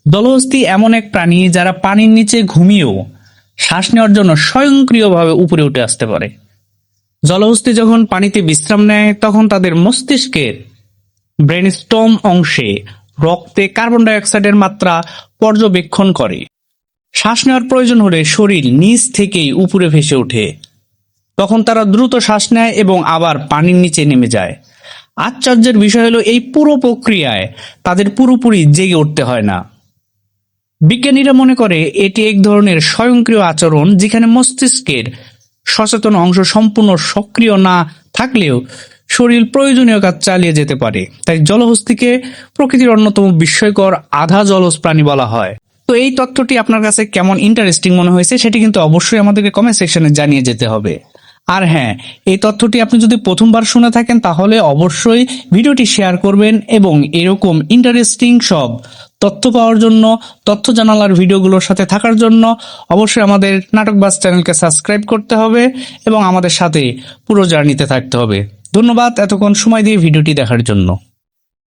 জলহস্তী এমন এক প্রাণী যারা পানির নিচে ঘুমিয়েও শ্বাস নেওয়ার জন্য স্বয়ংক্রিয়ভাবে উপরে উঠে আসতে পারে। জলহস্তী যখন পানিতে বিশ্রাম নেয় তখন তাদের মস্তিষ্কের ব্রেনস্টর্ম অংশে রক্তে কার্বন ডাই অক্সাইডের মাত্রা পর্যবেক্ষণ করে। শ্বাস নেওয়ার প্রয়োজন হলে শরীর নিচ থেকেই উপরে ভেসে ওঠে। তখন তারা দ্রুত শ্বাস নেয় এবং আবার পানির নিচে নেমে যায়। আশ্চর্যের বিষয় হলো এই পুরো প্রক্রিয়ায় তাদের পুরোপুরি জেগে উঠতে হয় না। বিজ্ঞানীরা মনে করে এটি এক ধরনের স্বয়ংক্রিয় আচরণ, যেখানে মস্তিষ্কের সচেতন অংশ সম্পূর্ণ সক্রিয় না থাকলেও শরীর প্রয়োজনীয় কাজ চালিয়ে যেতে পারে। তাই জলহস্তীকে প্রকৃতির অন্যতম বিস্ময়কর আধা জলজ প্রাণী বলা হয়। তো এই তথ্যটি আপনার কাছে কেমন ইন্টারেস্টিং মনে হয়েছে সেটি কিন্তু অবশ্যই আমাদেরকে কমেন্ট সেকশনে জানিয়ে যেতে হবে। আর হ্যাঁ, এই তথ্যটি আপনি যদি প্রথমবার শুনে থাকেন তাহলে অবশ্যই ভিডিওটি শেয়ার করবেন এবং এরকম ইন্টারেস্টিং সব তথ্য পাওয়ার জন্য, তথ্য জানালার ভিডিওগুলোর সাথে থাকার জন্য অবশ্যই আমাদের নাটকবাজ চ্যানেলকে সাবস্ক্রাইব করতে হবে এবং আমাদের সাথে পুরো জার্নিতে থাকতে হবে। ধন্যবাদ এতক্ষণ সময় দিয়ে ভিডিওটি দেখার জন্য।